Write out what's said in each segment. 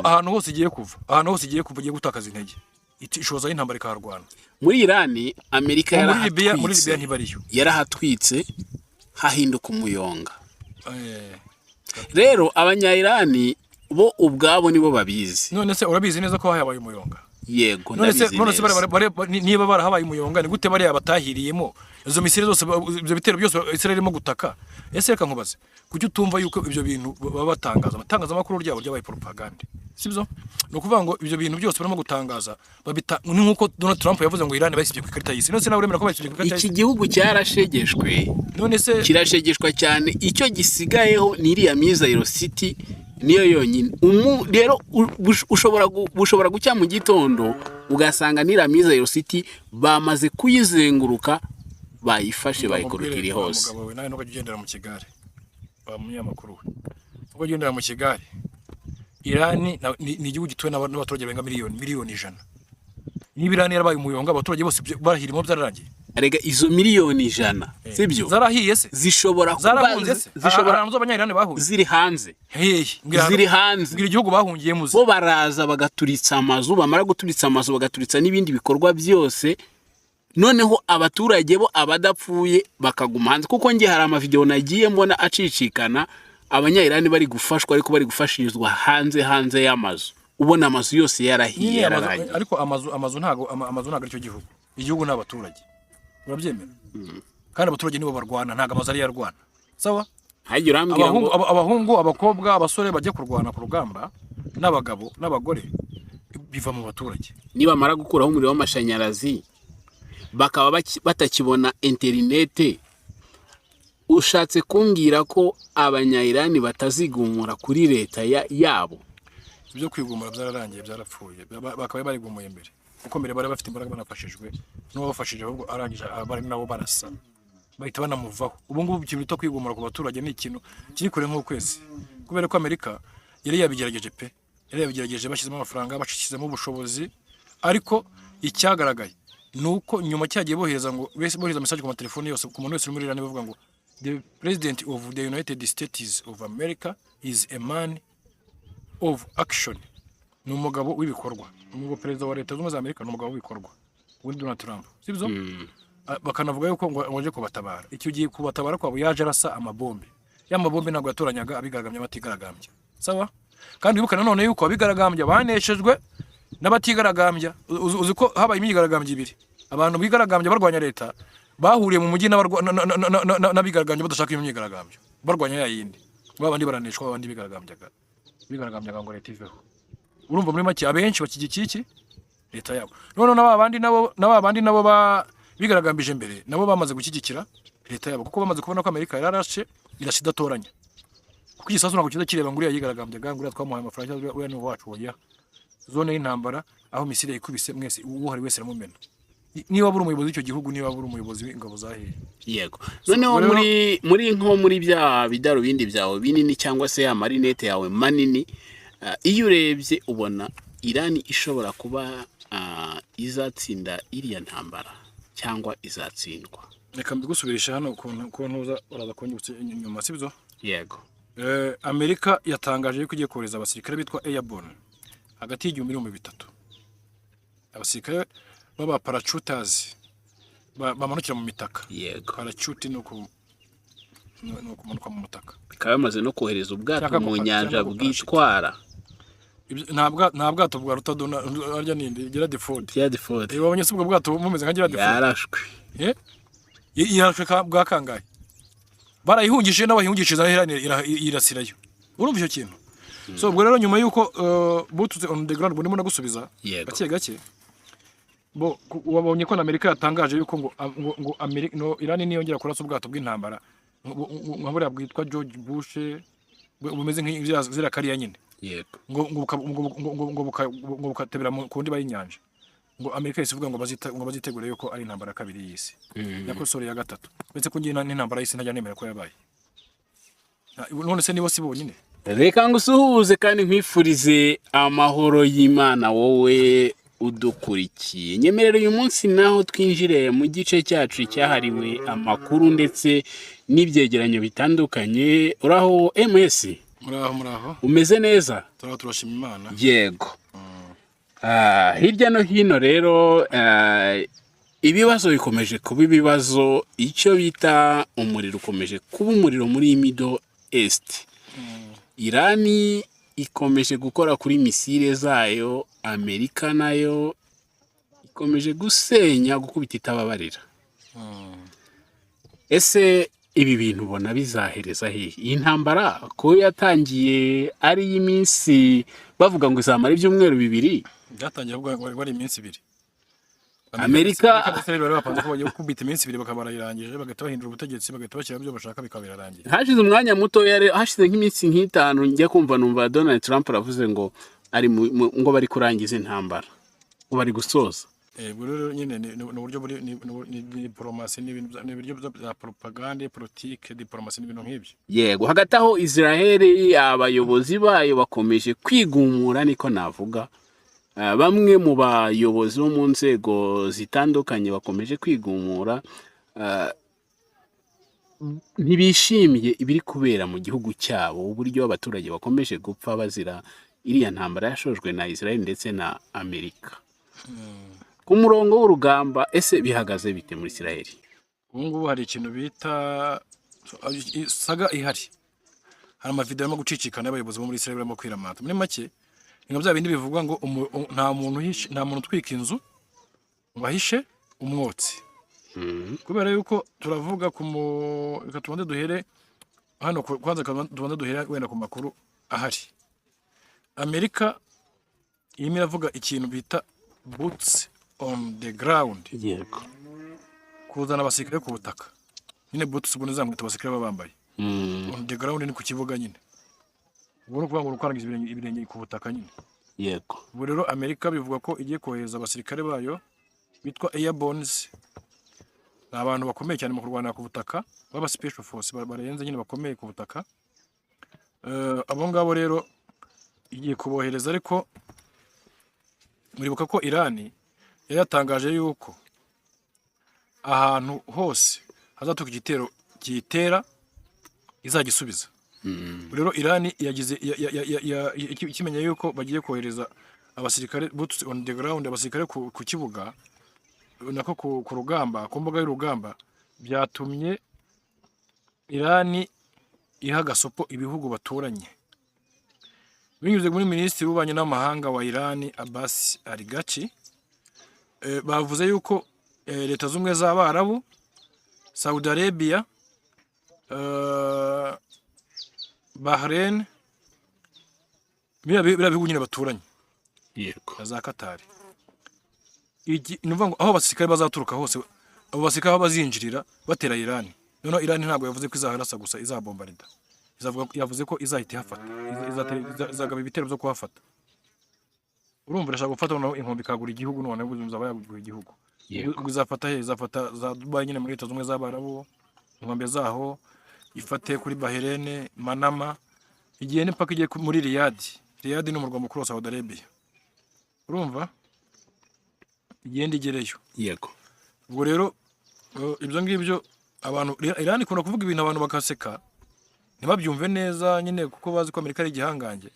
ahantu hose igiye kuva igiye gutakaza intege ishoza y'intambara ikarwana. Muri Irani Amerika muri Libya ntibariyo yarahatwitse hahinduka umuyonga. Rero abanya-Irani bo ubwabo nibo babizi. None se urabizi neza ko habaye umuyonga? Yego ndabizi. None se niba barahabaye umuyonga ni gute bari abatahiriyemo izo misiri zose ibyo bitero byose Israel irimo gutaka? Ese reka nkubaze kuki utumva yuko ibyo bintu baba batangaza amakuru ryabo ry'abaye propaganda, sibyo? No kuvuga ngo ibyo bintu byose barimo gutangaza babita ni nkuko Donald Trump yavuze ngo Iran bayisibye ku ikarita y'isi. None se nawe uremera ko bayisibye ku ikarita y'isi? Iki gihugu cyarashegeshwe. None se kirashegeshwa cyane, icyo gisigayeho ni iriya Missile City niyo yonyine. Rero ushobora gucya mu gitondo ugasanga nira Missile City bamaze kuyizenguruka bayifashe bayikorukira hose. Umugabo we nawe no kugendera mu kigare bamunyamakuru we uko agendera mu kigare. Iran ni igihugu gituwe n'abaturage benga miliyoni 100. Niba Iran yarabaye umuyonga abaturage bose barahirimo byararangiye. Arega izo miliyoni 100 sibyo zarahiye se zishobora kuba abanyayirani bahunze ziri hanze ngira igihugu bahungiye muzi bo baraza bagaturitsa amazu, bamara guturitsa amazu bagaturitsa n'ibindi bikorwa byose, noneho abaturage bo abadapfuye bakaguma hanze. Kuko ngiye hari amavideo nagiye mbona acicikana abanyayirani bari gufashwa ariko bari gufashirizwa hanze y'amazu, ubona amazu yose yarahiye yararanye. Ariko amazu ntago aricyo gihugu, igihugu n'abaturage urabyemera. Kandi abaturage nibo barwana, ntago amazu ari yarwana, sawa? Haje urambwira ngo abahungu abakobwa abasore bajye kurwana ku rugamba n'abagabo n'abagore biva mu baturage. Niba mara gukuraho umuriro w'amashanyarazi bakaba batakibona internet, ushatse kumbwira ko abanya-Irani batazigumura kuri leta yabo? Ibyo kwigumura byararangiye, byarapfuye, bakaba bari gumuye mbere kuko mbere bari bafite imbaraga banafashijwe n'abafashije ahubwo arangije abari nabo barasa bahita banamuvaho. Ubu ngubu ikintu bita kwigumura ku baturage ni ikintu kiri kure nk'ukwezi, kubera ko Amerika yari yabigerageje bashyizemo amafaranga, bashizemo ubushobozi, ariko icyagaragaye nuko nyuma cyagiye bohereza message ku matelefone yose ku muntu wese muri Iran bavuga ngo the president of the United States of America is a man of action. Ni umugabo w'ibikorwa. Umugabo perezida wa leta z'umwe za Amerika ni umugabo w'ibikorwa. Undi Donald Trump, sibyo? Bakanavuga yuko ngo aje kubatabara. Icyo giye kubatabara kwabo yaje arasa amabombe. Ya mabombe ntabwo yatoranyaga abigaragambya batigaragambya, sawa? Kandi wibuka none yuko abigaragambya baneshejwe n'abatigaragambya. Uzi ko habaye imyigaragambya ibiri. Abantu bigaragambya barwanya leta bahuriye mu mujyi n'abigaragambya badashaka imyigaragambyo barwanya yayindi. Babandi baraneshwa, babandi bigaragambyaga ngo leta iveho. Urumva muri make abenshi bakigikiye iki leta yabo. None n'abandi nabo bigaragambije mbere nabo bamaze gukigikira leta yabo, kuko bamaze kubona ko Amerika yararashe irashidatoranya. Kuko igisasu nako kiza kireba nguriya yigaragambyaga nguriya twamuhaye amafaranga we no wacu oya. Zone y'intambara aho misiri ikubise mwese uhari wese ramumena. Niba buri umuyobozi w'icyo gihugu, niba buri umuyobozi w'ingabo zahiye. Yego. Noneho muri bya bidaro bindi byawe binini cyangwa se ya marinete yawe manini, iyo urebye ubona Iran ishobora kuba izatsinda iriya ntambara cyangwa izatsindwa? Reka mbigusubirisha hano ko ntuza uraza kongera inyuma, sibyo? Yego. Amerika yatangaje yuko igiye kohereza abasirikare bitwa Airborne hagati y'igihumbi 3. Abasirikare baba parachuters bamanukira mu mitaka. Yego. Parachute no kumanuka mu mutaka. Bikaba bamaze no kohereza ubwato mu nyanja bwitwara. Nta bwato bwa Rutadona arya ninde gira default. Ya default. Wabonye se ubwo bwato bumeze nka gira default. Yarashwe. Yarashwe bwa kangahe? Barayihungishije n'abayihungishije irasirayo. Urumva icyo kintu? So ubwo rero nyuma yuko bututse on the ground ndimo nagusubiza gake bo wabonye ko Amerika yatangaje yuko ngo Amerika no Iran niyongera kurasa ubwato bw'intambara nkabura bwitwa George Bush bumeze nk'izira kariya nyine. Yego. Ngo bukatebera mu kundi bayinyanja. Ngo Amerika isivuga ngo bazitegure yuko ari intambara kabiri y'isi. Yako sore ya gatatu. Betse ko ngiye n'intambara y'isi najya nemera ko yabaye. None se nibo si bonyine. Reka ngusuhuze kandi nkwifurize amahoro y'Imana wowe udukurikiye. Nyemerera uyu munsi naho twinjire mu gice cyacu cyahariwe amakuru ndetse n'ibyegeranyo bitandukanye. Uraho MS? muraho umeze neza? turashima Imana. Yego. Hirya no hino rero ibibazo bikomeje kuba ibibazo, icyo bita umuriro ukomeje kuba umuriro muri Middle East. Irani ikomeje gukora kuri misile zayo, Amerika nayo ikomeje gusenya, gukubita itababarira. Ese ibi bintu ubona bizahereza hehe? Iyi ntambara ko yatangiye ari y'iminsi bavuga ngo izamara ibyumweru 2, byatangiye ahubwo ari iminsi 2. Amerika bari bapanze ko bagiye kubita iminsi 2 bakaba barayirangije, bagahita bahindura ubutegetsi, bagahita bashyira ibyo bashaka bikaba birarangiye. hashize umwanya muto, hashize nk'iminsi 5 njya kumva numva Donald Trump aravuze ngo ari ngo bari kurangiza intambara, ngo bari gusoza. Rero nyine ni uburyo ni diplomasi, ni ibiryo bya propagande, politique, diplomasi n'ibintu nk'ibyo. Yego, hagati aho Israel abayobozi bayo bakomeje kwigumura, niko navuga. Bamwe mu bayobozi bo mu nzego zitandukanye bakomeje kwigumura, ntibishimiye ibiri kubera mu gihugu cyabo, uburyo abaturage bakomeje gupfa bazira iriya ntambara yashojwe na Israel ndetse na Amerika. Ku murongo w'urugamba ese bihagaze bite muri Israel? Ubu ngubu hari ikintu bita saga ihari, hari amavideo arimo gucicikana y'abayobozi bo muri Israel barimo kwiramata. Muri make ni bya bindi bivugwa ngo nta muntu utwika inzu ngo ahishe umwotsi. Kubera yuko turavuga reka tubanze duhere hano, kwanza tubanze duhere wenda ku makuru ahari. Amerika irimo iravuga ikintu bita boots on the ground. Yego. Kuzana abasirikare ku butaka. Nyine boots ubwo nizamwita abasirikare babambaye. On the ground ni ku kibuga nyine. Ubwo kuvuga ngo rukarangiza ibirenge ku butaka nyine. Yego. Ubwo rero Amerika bivuga ko igiye kohereza abasirikare bayo bitwa airbornes. Ni abantu bakomeye cyane mu kurwana ku butaka, baba special force, barenze nyine bakomeye ku butaka. Abo ngabo rero igiye kubohereza, ariko muribuka ko Irani yatangaje yuko ahantu hose hazatuka igitero kiyitera izagisubiza. Rero Irani yagize ikimenya yuko bagiye kohereza abasirikare boots on the ground, abasirikare ku kibuga nako ku rugamba, ku mbuga y'urugamba, byatumye Irani iha gasopo ibihugu baturanye. Binyuze muri minisitiri w'ububanyi n'amahanga wa Irani Abbas Araghchi, bavuze yuko leta z'ubumwe z'Abarabu, Saudi Arabia, Bahrain, biriya bihugu nyine baturanye, Yego, za Qatar, nuvuga ngo aho abasirikare bazaturuka hose, abo basirikare bazinjirira batera Irani. Noneho Irani ntabwo yavuze ko izaharasa gusa, izabombarida. Yavuze ko izahita ihafata, izagaba ibitero byo kuhafata. Urumva irashaka gufata noneho inkombe ikagura igihugu, none uzaba yagura igihugu. Izafata he? Izafata za Dubai nyine muri leta z'ubumwe z'Abarabu, inkombe zaho, ifate kuri Bahrain, Manama, igihe n'ipaka igiye muri Riyadh. Riyadh ni umurwa mukuru wa Saudi Arabia. Urumva igenda igereyo. Yego. Ubwo rero ibyo ngibyo abantu, Irani ikunda kuvuga ibintu abantu bakaseka ntibabyumve neza nyine, kuko bazi ko Amerika ari igihangange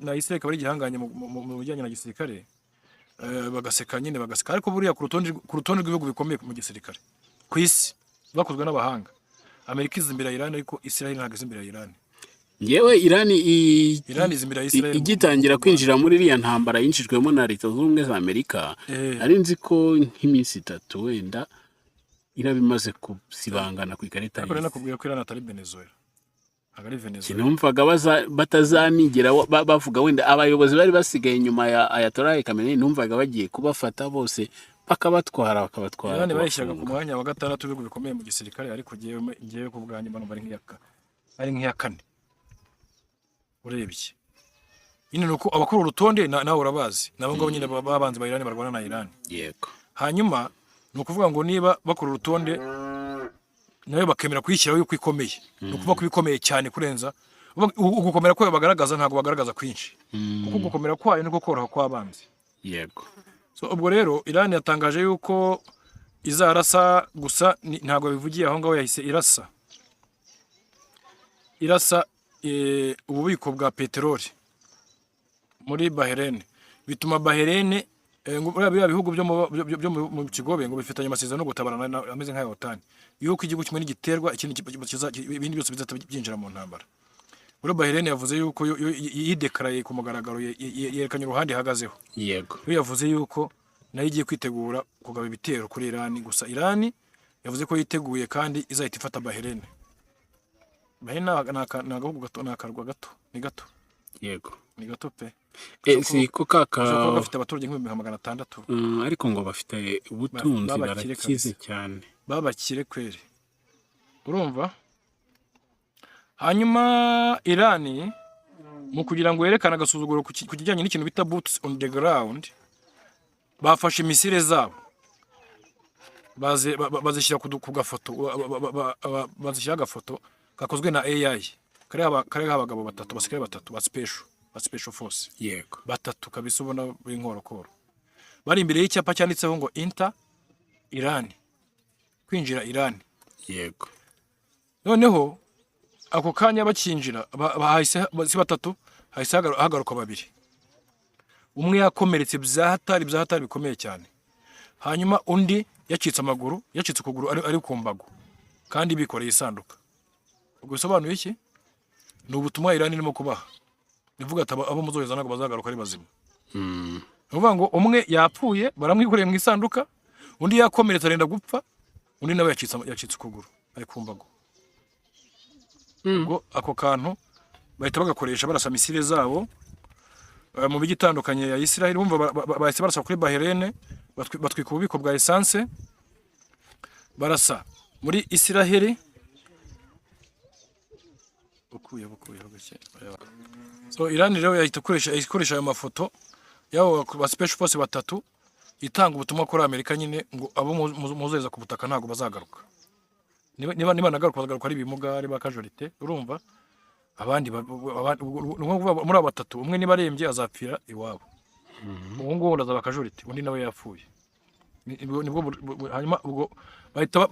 na Israel ari igihangange mu bijyanye na gisirikare, bagaseka nyine bagaseka. Ariko buriya ku rutonde rw'ibihugu bikomeye mu gisirikare ku isi bakozwe n'abahanga, Amerika izi imbere ya Irani, ariko Israel ntabwo izi imbere ya Irani. Yewe Irani izi imbere ya Israel igitangira kwinjira muri iriya ntambara yinjijwemo na leta zunze ubumwe za Amerika, ari nzi ko nk'iminsi 3 wenda irabimaze kusibangana ku ikarita. Ariko nakubwira ko Irani atari Venezuela, agari Venezuela. Sinumvaga batazanigera bavuga wenda abayobozi bari basigaye inyuma ya Ayatollah Khamenei, numvaga bagiye kubafata bose bakabatwara. Irani bayishyiraga ku mwanya wa 6 w'ibihugu bikomeye mu gisirikare, ariko ngiye ku bwanjye mbona ari nk'iya 4. Urebye nyine nuko abakora urutonde nawe urabazi, nabo ngabo nyine babanze ba Irani barwana na Irani. Yego. Hanyuma ni ukuvuga ngo niba bakora urutonde nayo bakemera kuyishyiraho yuko ikomeye, ni ukuvuga ko ibikomeye cyane kurenza ugukomera kwayo bagaragaza, ntabwo bagaragaza kwinshi, kuko gukomera kwayo niko koroha kw'abanzi. Yego. So ubwo rero Irani yatangaje yuko izarasa, gusa ntabwo bivugiye aho ngaho, yahise irasa ububiko bwa peteroli muri Bahrain, bituma Bahrain muri bya bihugu mu kigobe ngo bifitanye amasezerano no gutabarana ameze nk'aya OTAN, yuko igihugu kimwe n'igiterwa ibindi byose bizata byinjira mu ntambara. Muri Bahrain yavuze yuko yidekaraye ku mugaragaro, yerekanye uruhande ihagazeho. Yego. Yavuze yuko nayo igiye kwitegura kugaba ibitero kuri Iran, gusa Iran yavuze ko yiteguye kandi izahita ifata Bahrain. Bahrain nagahugu gato, nakarwa gato, ni gato. Yego. Ni gato pe. Si ko kaka bafite abaturage nk'ibihumbi 600. ariko ngo bafite ubutunzi barakize cyane. Babakire kweri. Urumva? Hanyuma Iran mu kugira ngo yerekane agasuzuguro ku kijyanye n'ikintu bita boots on the ground, bafashe misile zabo bazishyira ku gafoto, bazishyira agafoto gakozwe na AI, kare abagabo batatu, basikare batatu ba special force. Yego. Batatu kabisa ubona b'inkorokoro bari imbere y'icyapa cyanditseho ngo Inter Iran, kwinjira Iran. Yego. Noneho ako kanya bakinjira bahise batatu, hahise hagaruka babiri, umwe yakomeretse byahatari bikomeye cyane, hanyuma undi yacitse ukuguru ari ku mbago kandi bikoreye isanduka. Ubwo bisobanuye iki? Ni ubutumwa Iran irimo kubaha, ivuga ati abo muzoheza ntabwo bazagaruka ari bazima. Nuvuga ngo umwe yapfuye baramwikoreye mu isanduka, undi yakomeretse arenda gupfa, undi nawe yacitse ukuguru ari ku mbago. Ngo ako kantu bahita bagakoresha barasa misile zabo mu bijyi itandukanye ya Israel. Bumva bahise barasa kuri Bahrain, batwika ububiko bwa essence, barasa muri Israel. So Iran rero yahita ikoresha ayo mafoto yabo ba special force batatu, itanga ubutumwa kuri Amerika nyine ngo abo muzoheza ku butaka ntago bazagaruka. Niba nagaruka ari bimuga, ari bakajorite. Urumva? Abandi muri abo batatu, umwe niba arembye azapfira iwabo, uwo ngo ndaza bakajorite, undi nawe yapfuye. Nibwo hanyuma ubwo bahita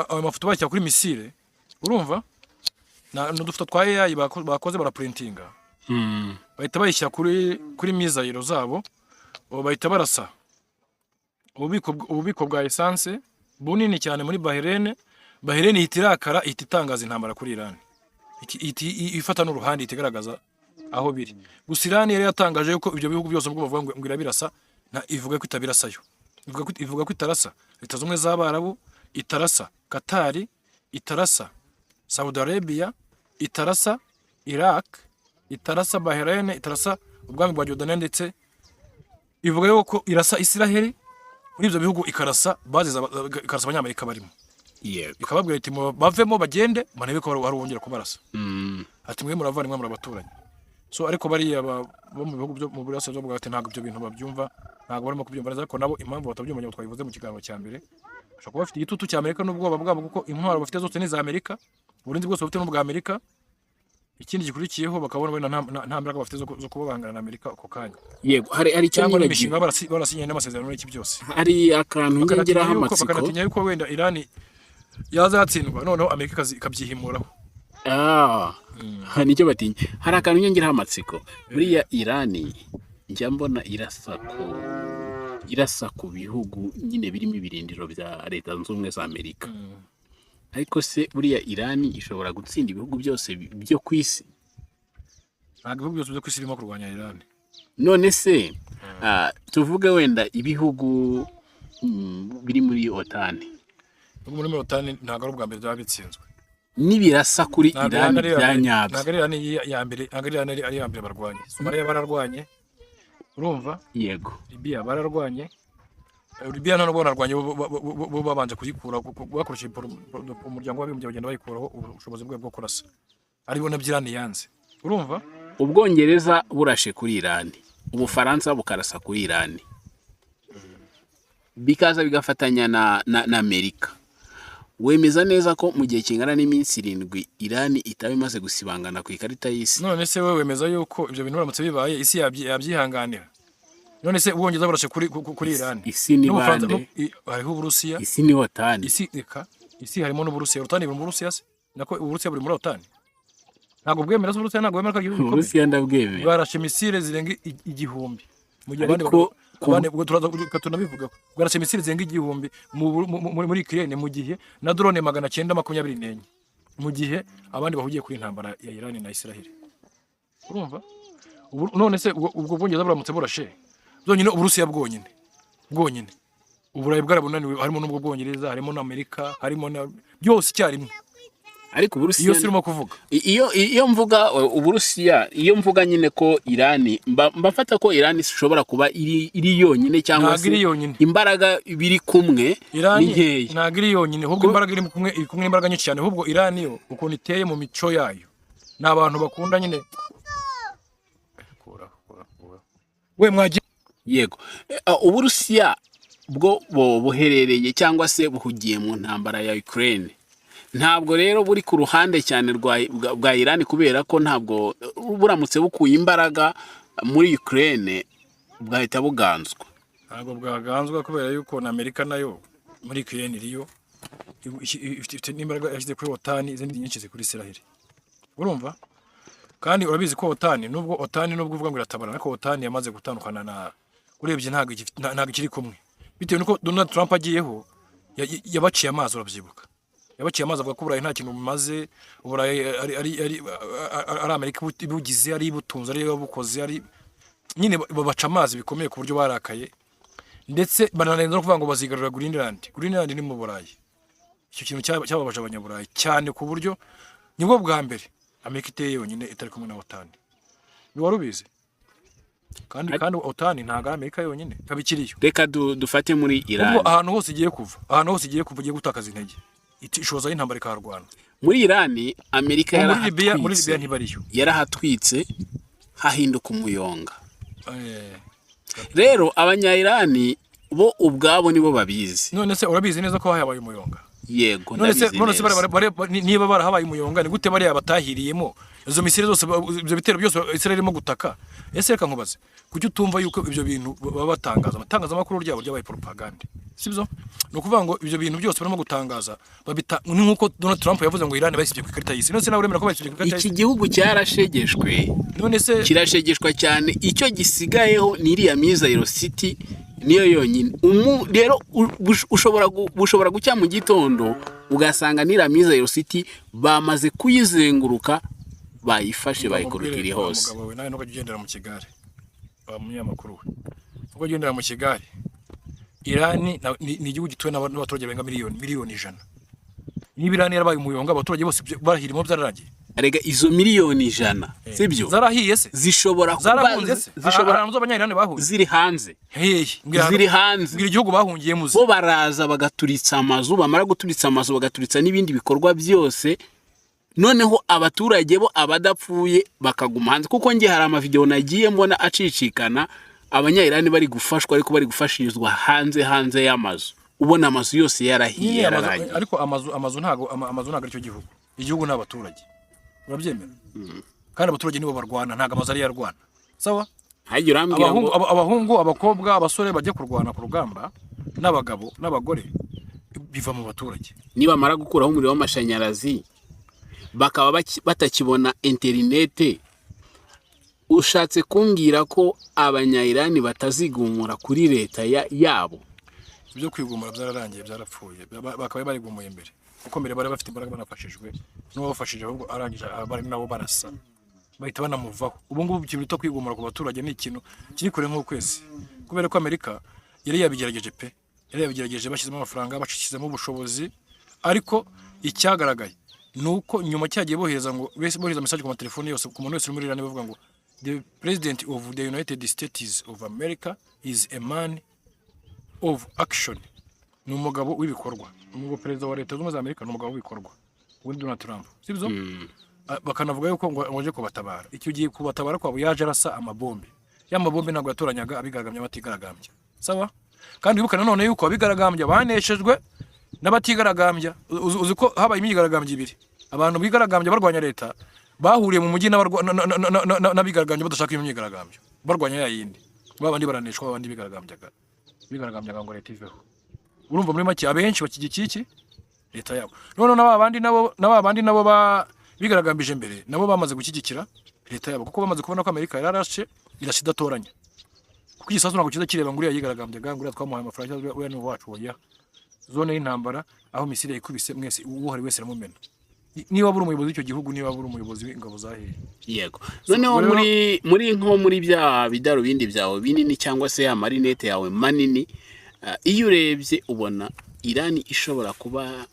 amafoto bashyira kuri misile. Urumva? N'udufoto twa AI bakoze baraprintinga, bahita bayishyira kuri mizayiro zabo, bahita barasa ububiko bwa essence bunini cyane muri Bahrain. Bahrain ihita irakara, ihita itangaza intambara kuri Iran, ifata n'uruhande itigaragaza aho biri. Gusa Iran yari yatangaje yuko ibyo bihugu byose ngo bavuga ngo irabirasa, ivuga ko itabirasayo, ivuga ko itarasa Leta Zunze Ubumwe z'Abarabu, itarasa Qatar, itarasa Saudi Arabia, itarasa Iraq, itarasa Bahrain, itarasa ubwami bwa Jordan, ndetse ivuga yuko irasa Israel. Muri ibyo bihugu ikarasa abanyamerika barimo. Yego. Ikababwira iti bavemo bagende manebe ko wongera kubarasa. Ati mwe muravana mwe murabaturanye. So ariko bariya bo mu bihugu byo mu burasirazuba bwa ati ntabwo ibyo bintu babyumva, ntabwo barimo kubyumva neza, ariko nabo impamvu batabyumva nyuma twabivuze mu kiganiro cya mbere, bashobora kuba bafite igitutu cya Amerika n'ubwoba bwabo, kuko intwaro bafite zose ni za Amerika, uburinzi bwose bafite n'ubwa Amerika. Ikindi gikurikiyeho bakabona wenda nta mbaraga bafite zo kuba bahangana na Amerika ako kanya. Yego. Hari cyangwa imishinga barasinyanye n'amasezerano n'iki byose. Hari akantu ngengeraho amatsiko, bakanatinya yuko wenda Iran yazatsindwa noneho Amerika ikabyihimuraho. Nicyo batinya. Hari akantu ngengeraho amatsiko, buriya Iran njya mbona irasa ku bihugu nyine birimo ibirindiro bya Leta Zunze Ubumwe za Amerika. Ariko se buriya Iran ishobora gutsinda ibihugu byose byo ku isi? Ntabwo ibihugu byose byo ku isi birimo kurwanya Iran. None se tuvuge wenda ibihugu biri muri OTAN. Muri OTAN ntabwo ari ubwa mbere byaba bitsinzwe. Nibirasa kuri Iran byanyabyo. Ntabwo Iran ya mbere, ntabwo Iran ari ya mbere barwanye. Somalia bararwanye. Urumva? Yego. Libya bararwanye. Libya ntabwo bararwanye, bo babanje kuyikura bakoresheje umuryango w'abibumbye, bagenda bayikuraho ubushobozi bwo kurasa. Aribo nabyo Iran yanze. Urumva? Ubwongereza burashe kuri Iran, Ubufaransa bukarasa kuri Iran, bikaza bigafatanya na Amerika. Wemeza neza ko mu gihe kingana n'iminsi 7 Iran itaba imaze gusibangana ku ikarita y'isi? None se wewe wemeza yuko ibyo bintu baramutse bibaye isi yabyihanganira? None se Ubwongereza burashe kuri Iran, isi ni bande? Hariho Uburusiya, isi ni OTAN, isi harimo n'Uburusiya. OTAN buri mu Burusiya se? Nako Uburusiya buri muri OTAN? ntabwo bwemera Uburusiya, ntabwo bwemera ko igihugu gikomeye. Uburusiya ndabwemera. Bwarashe misile zirenga igihumbi mu gihe Ariko abandi turaza tunabivugaho. Bwarashe misile zirenga igihumbi muri Ukraine mu gihe na drone 924 mu gihe abandi bahugiye kuri intambara ya Iran na Israel. Urumva? None se ubwo Bwongereza buramutse burashe zonyine Uburusiya bwonyine Uburayi bwarabunaniwe, harimo n'ubwo Bwongereza, harimo na Amerika, harimo na byose icyarimwe. Ariko Uburusiya Iyo sirimo kuvuga iyo mvuga Uburusiya, iyo mvuga nyine ko Irani mbafata ko Irani ishobora kuba iri yonyine cyangwa se imbaraga biri kumwe ni nkeya. Ntabwo iri yonyine, ahubwo imbaraga iri kumwe imbaraga nyinshi cyane. Ahubwo Irani yo ukuntu iteye mu mico yayo ni abantu bakunda nyine we mwagiye yego. Uburusiya bwo buherereye cyangwa se buhugiye mu ntambara ya Ukraine, ntabwo rero buri ku ruhande cyane rwa Iran, kubera ko ntabwo buramutse bukuye imbaraga muri Ukraine bwahita buganzwa. Ntabwo bwaganzwa kubera yuko na Amerika nayo muri Ukraine iriyo ifite n'imbaraga yashyize kuri OTAN, izindi nyinshi zikuri Israel. Urumva? Kandi urabizi ko OTAN nubwo uvuga ngo iratabara, ariko OTAN yamaze gutandukana na urebye ntabwo ikiri kumwe, bitewe nuko Donald Trump agiyeho yabaciye amazi. Urabyibuka, yabaciye amazi avuga ko Uburayi nta kintu bumaze, Uburayi ari Amerika ibugize, ari ibutunze, ari yabukoze, ari nyine babaca amazi bikomeye ku buryo barakaye, ndetse bananenza no kuvuga ngo bazigarurira Greenland ni mu Burayi. Icyo kintu cyababaje abanyaburayi cyane ku buryo nibwo bwa mbere Amerika iteye yonyine itari kumwe na OTAN. Ni warubizi? Kandi OTAN ntago Amerika yonyine kabikiriyo. Reka dufate muri Iran. Ubwo ahantu hose igiye kuva igiye gutakaza intege, ishoza y'intambara ikarwana. Muri Iran Amerika muri Libya ntibariyo, yarahatwitse hahinduka umuyonga. Rero abanya-Iran bo ubwabo nibo babizi. None se urabizi neza ko habaye umuyonga? Yego, none se niba barahabaye umuyonga, ni gute bariya batahiriyemo izo misiri zose, ibyo bitero byose Israel irimo gutaka? Ese reka nkubaze, kuki utumva yuko ibyo bintu baba batangaza amatangazamakuru ryabo ryabaye propaganda? Sibyo? No kuvuga ngo ibyo bintu byose barimo gutangaza babita ni nkuko Donald Trump yavuze ngo Iran bayisibye ku ikarita y'isi. None se nawe uremera ko bayisibye ku ikarita y'isi? Iki gihugu cyarashegeshwe, none se kirashegeshwa cyane. Icyo gisigayeho ni iriya Missile City niyo yonyine. Rero ushobora gucya mu gitondo ugasanga n'iriya Missile City bamaze kuyizenguruka, bayifashe bayikurikira hose. Umugabo we nawe nuko agendera mu kigare, wa munyamakuru we uko agendera mu kigare. Iran ni igihugu gituwe n'abaturage benga miliyoni 100. Niba Iran yarabaye umuyonga, abaturage bose barahirimo byararangiye. Arega izo miliyoni 100 sibyo zarahiye se, zishobora abanya-Iran bahunze ziri hanze, ziri hanze, ngira igihugu bahungiyemo bo baraza bagaturitsa amazu, bamara guturitsa amazu bagaturitsa n'ibindi bikorwa byose, noneho abaturage bo abadapfuye bakaguma hanze. Kuko nge hari amavideo nagiye mbona acicikana, abanya-Iran bari gufashwa, ariko bari gufashirizwa hanze y'amazu, ubona amazu yose yarahiye yararangiye. Ariko amazu ntago aricyo gihugu, igihugu n'abaturage, urabyemera? Kandi abaturage nibo barwana, ntago amazu ari yarwana. Sawa? Haje urambwira ngo abahungu, abakobwa, abasore bajya kurwana ku rugamba, n'abagabo n'abagore biva mu baturage. Niba mara gukuraho umuriro w'amashanyarazi bakaba batakibona internet, ushatse kumbwira ko abanya-Iran batazigumura kuri leta yabo? Ibyo kwigumura byararangiye, byarapfuye, bakaba bari gumuye mbere, kuko mbere bari bafite imbaraga banafashijwe n'ubafashije, ahubwo arangije bari nabo barasa bahita banamuvaho. Ubu ngubu ikintu bita kwigumura ku baturage ni ikintu kiri kure nk'ukwezi, kubera ko Amerika yari yabigerageje bashyizemo amafaranga, bashizemo ubushobozi, ariko icyagaragaye nuko nyuma cyagiye bohereza message ku matelefone yose ku muntu wese muri Iran bavuga ngo the president of the United States of America is a man of action. Ni umugabo w'ibikorwa. Umugabo perezida wa leta z'Ubumwe za Amerika ni umugabo w'ibikorwa, undi Donald Trump, sibyo? Bakanavuga yuko ngo aje kubatabara. Icyo giye kubatabara kwabo yaje arasa amabombe. Ya mabombe ntabwo yatoranyaga abigaragambya batigaragambya. Sawa? Kandi wibuka none yuko abigaragambya baneshejwe n'abatigaragambya. Uzi ko habaye imyigaragambya ibiri, abantu bigaragambya barwanya leta bahuriye mu mujyi n'abigaragambya badashaka imyigaragambyo, barwanya yayindi. Babandi baraneshwa, babandi bigaragambyaga ngo leta iveho. Urumva muri make abenshi bakigikiye leta yabo. None n'ababandi nabo bigaragambije mbere nabo bamaze gushyigikira leta yabo kuko bamaze kubona ko Amerika yararashe irashe idatoranya kuko igisasu ntabwo kiza kireba ngo uriya yigaragambyaga ngo uriya twamuhaye amafaranga cyangwa uriya ni uwacu oya zone y'intambara aho misile ikubise mwese uhari wese aramumena niba buri umuyobozi w'icyo gihugu niba buri umuyobozi w'ingabo za hehe yego noneho muri bya bidaro bindi byawe binini cyangwa se ya marinete yawe manini iyo urebye ubona Irani ishobora kuba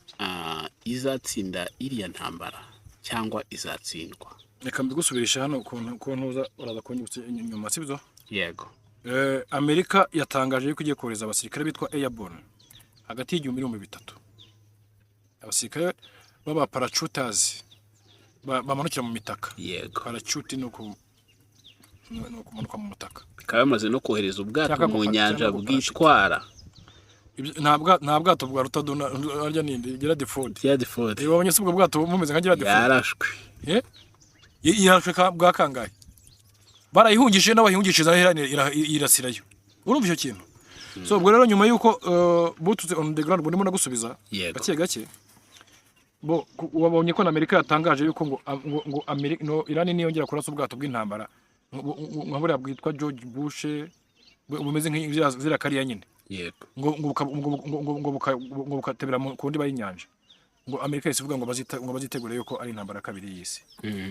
izatsinda iriya ntambara cyangwa izatsindwa. Reka mbigusubirisha hano ukuntu uraza kongera inyuma sibyo yego Amerika yatangaje yuko igiye kohereza abasirikare bitwa Airborne hagati y'igihumbi n'ibihumbi bitatu abasirikare baba parachuters bamanukira mu mitaka yego parachute no kumanuka mu mutaka bikaba bamaze no kohereza ubwato mu nyanja bwitwara nta bwato bwa rutadona arya ninde gira default wabonye se ubwo bwato bumeze nka gira default yarashwe yarashwe bwa kangahe barayihungishije n'abayihungishije irasirayo urumva icyo kintu so ubwo rero nyuma yuko bututse on the ground ndimo nagusubiza gake gake bo wabonye ko Amerika yatangaje yuko ngo Amerika no Irani niyongera kurasa ubwato bw'intambara nka buriya bwitwa George Bush bumeze nk'izira kariya nyine yego ngo bukatebera ku ndi bayinyanja ngo Amerika isivuga ngo bazitegure yuko ari intambara kabiri y'isi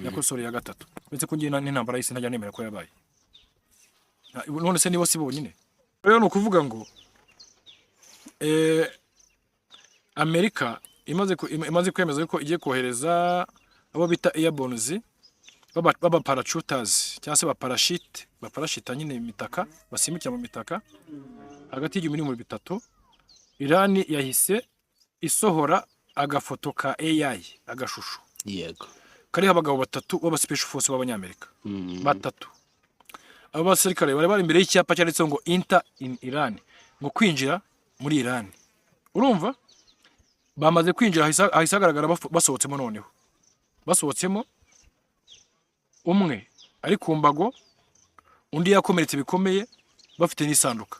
nako sore ya gatatu ndetse ko ngiye n'intambara y'isi ntajya nemera ko yabaye none se nibo si bonyine rero no kuvuga ngo Amerika imaze kwemeza yuko igiye kohereza abo bita Airborne baba parachuters cyangwa se baparashita nyine imitaka basimukira mu mitaka hagati y'igihumbi n'ibihumbi bitatu Irani yahise isohora agafoto ka AI agashusho yego kariho abagabo batatu baba special force b'abanyamerika batatu abo basirikare bari imbere y'icyapa cyanditseho ngo enter in Iran ngo kwinjira muri Iran urumva bamaze kwinjira hahise hagaragara basohotsemo noneho basohotsemo umwe ari ku mbago undi yakomeretse bikomeye bafite n'isanduka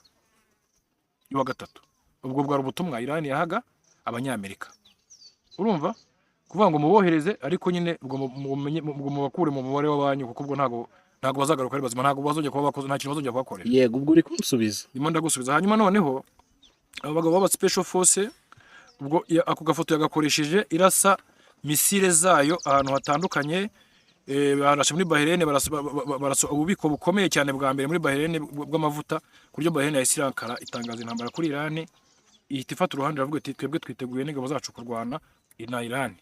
y'uwa gatatu ubwo bwari ubutumwa Irani yahaga abanyamerika urumva kuvuga ngo mubohereze ariko nyine ubwo mubakure mu mubare w'abanyu kuko ubwo ntago bazagaruka ari bazima ntago bazongera kuba bakoze nta kintu bazongera kubakorera yego ubwo uri kumusubiza ndimo ndagusubiza hanyuma noneho abagabo baba special force ubwo ako gafoto yagakoresheje irasa misile zayo ahantu hatandukanye barashe muri Bahrain barasa ububiko bukomeye cyane bwa mbere muri Bahrain bw'amavuta kuryo Bahrain yahise itangaza intambara kuri Iran ihita ifata uruhande ravuga ati twebwe twiteguye n'ingabo zacu kurwana na Iran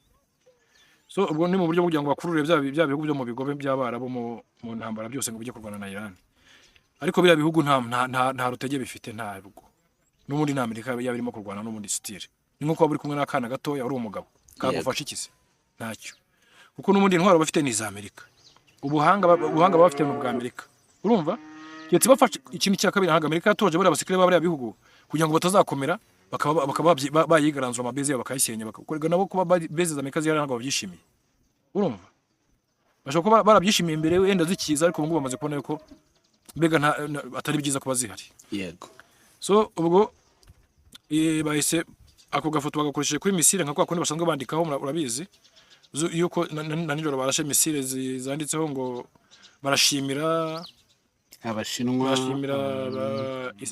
so ubwo ni mu buryo kugira ngo bakurure bya bihugu byo mu bigobe by'Abarabu mu ntambara byose ngo bijye kurwana na Iran ariko biriya bihugu nta rutege bifite nta rugo n'ubundi na Amerika yabirimo kurwana n'ubundi style ni nko kuba buri kumwe n'akana gatoya ari umugabo kagufasha ikise ntacyo kuko n'ubundi intwaro bafite ni za Amerika ubuhanga bafite mu bwa Amerika urumva yetse bafashe ikintu cya kabiri ntaga Amerika yatoje bari abasikire baba bari bihugu kugira ngo batazakomera bakaba bayigaranzura amabeze yabo bakayisenya bakakorega nabo kuba beze za Amerika ziyara ntago babyishimiye urumva bashaka kuba barabyishimiye imbere wenda zikiza ariko ngo bamaze kubona yuko mbega atari byiza kuba zihari yego so ubwo bahise ako gafoto bagakoresheje kuri misile nka kwa kundi basanzwe bandikaho urabizi yuko na nijoro barashe misile zanditseho ngo barashimira Abashinwa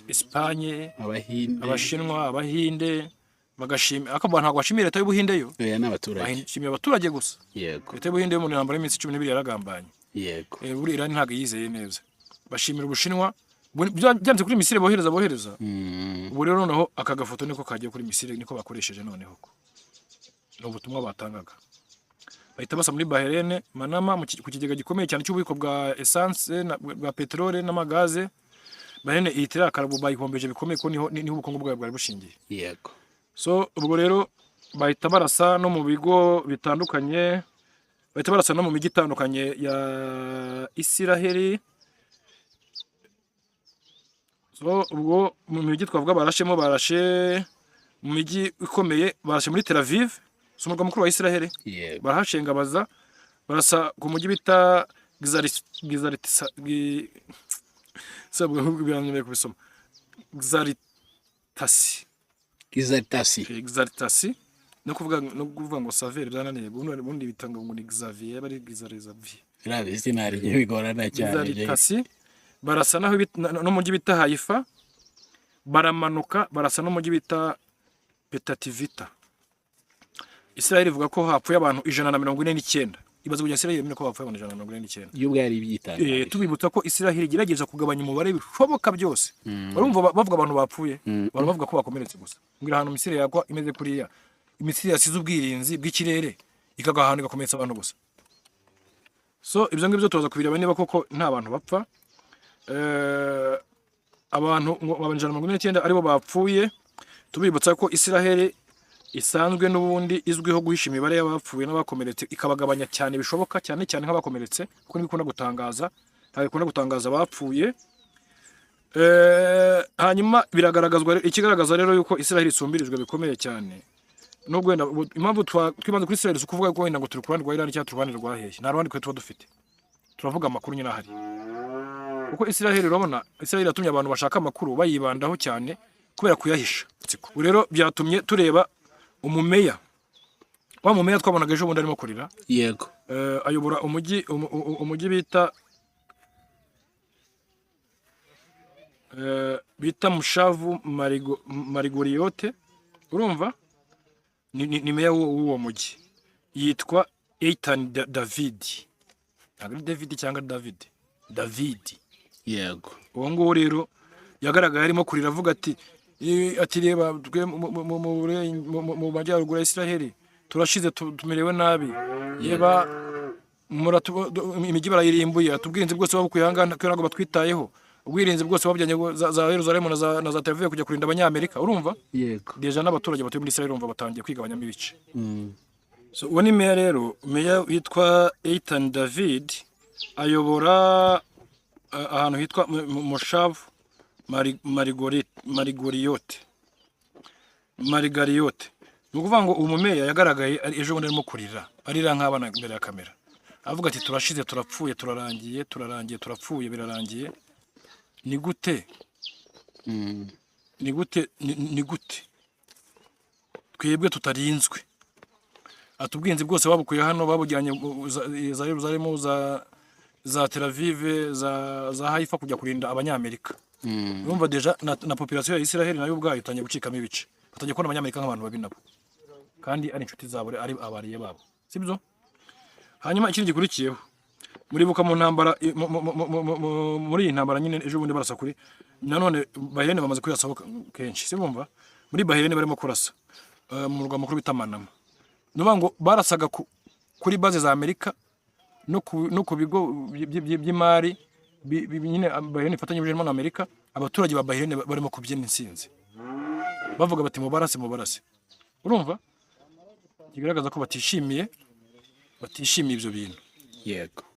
Espanye Abahinde Abashinwa Abahinde bagashimira akaba ntago bashimira leta y'Ubuhinde yo n'abaturage bashimira abaturage gusa yego leta y'Ubuhinde yo mu ntambara y'iminsi 12 yaragambanye yego buri Iran ntago yizeye neza bashimira Ubushinwa byanditse kuri misile bohereza ubu rero noneho aka gafoto niko kagiye kuri misile niko bakoresheje noneho no butumwa batangaga bahita basa muri Bahrain Manama ku kigega gikomeye cyane cy'ububiko bwa essence bwa petrole n'amagaze Bahrain ihitira karabu bayihombeje bikomeye ko niho ubukungu bwayo bwari bushingiye yego so ubwo rero bahita barasa no mu bigo bitandukanye bahita barasa no mu migi itandukanye ya Isiraheli so ubwo mu migi twavuga barashe mu migi ikomeye barashe muri Tel Aviv umurwa mukuru wa Isiraheli barahashenga barasa ku mujyi bita Gizalitasi no kuvuga ngo Saver byananiye ubundi bitanga ngo ni Xavier bari Xavier irabe sinari bigorana cyane Tasi barasa naho no mujyi bita Haifa baramanuka barasa no mujyi bita Petativita. Israel ivuga ko hapfuye abantu 149. Ibaze kujya Israel yemera ko hapfuye abantu 149. Iyo bwari byitanga. Tubibutsa ko Israel igerageza kugabanya umubare bishoboka byose. Barumva bavuga abantu bapfuye, abantu bavuga ko bakomeretse gusa. Ngira ahantu Misiri yagwa imeze kuriya. Imisiri yasize ubwirinzi bw'ikirere ikaga ahantu igakomeretsa abantu gusa. So ibyo ngibyo tuza kubireba niba koko nta bantu bapfa. Abantu 149 aribo bapfuye. Tubibutsa ko Israel isanzwe n'ubundi izwiho guhisha imibare y'abapfuye n'abakomeretse ikabagabanya cyane bishoboka cyane nk'abakomeretse kuko nibikunda gutangaza abapfuye. Hanyuma biragaragazwa ikigaragaza rero yuko Israel isumbirijwe bikomeye cyane. Nubwo wenda impamvu twibanze kuri Israel kuvuga ko wenda ngo turi kurwanya Iran cyangwa turwanira rwahehe nta rwandi kwe tuba dufite, turavuga amakuru nyine ahari kuko Israel urabona Israel yatumye abantu bashaka amakuru bayibandaho cyane kubera kuyahisha. Rero byatumye tureba umumeya wa mumeya twabonaga ejo bundi arimo kurira. Yego. Ayobora umujyi bita Mushavu Marigoriote. Urumva ni meya w'uwo mujyi yitwa Eitan David. Ntabwo David cyangwa David. Yego. Uwo nguwo rero yagaragaye arimo kurira avuga ati reba mu majyaruguru ya Israel turashize tumerewe nabi, yeba imijyi barayirimbuye, atubwirinzi bwose babukuye hangana ko ntabwo batwitayeho, ubwirinzi bwose babyanye za Yerusalemu na za Tel Aviv kujya kurinda abanyamerika. Urumva yego deja n'abaturage batuye muri Israel urumva batangiye kwigabanyamo ibice. So uwo ni meya rero, meya witwa Eitan David ayobora ahantu hitwa Mushavu Marigoriote. Ni ukuvuga ngo umumeya yagaragaye ejo bundi arimo kurira arira nk'abana imbere ya kamera avuga ati turashize turapfuye turapfuye birarangiye. Ni gute twebwe tutarinzwe? Atubwinzi bwose babukuye hano babujyanye za Yerusalemu za Tel Aviv za Haifa kujya kurinda abanyamerika. Urumva deja na population ya Israel nayo ubwayo itangiye gucikamo ibice, batangiye kubona abanyamerika nk'abantu babi nabo kandi ari inshuti zabo ari abariye babo, sibyo? Hanyuma ikindi gikurikiyeho muribuka mu ntambara muri iyi ntambara nyine ejo bundi barasa kuri nanone Bahrain bamaze kuyasaba kenshi, sibumva muri Bahrain barimo kurasa mu murwa mukuru bita Manama. Nuvuga ngo barasaga kuri base za Amerika no ku bigo by'imari nyine Bahrain ifatanyije na Amerika. Abaturage ba Bahrain barimo kubyina insinzi bavuga bati mubarase. Urumva kigaragaza ko batishimiye ibyo bintu. Yego.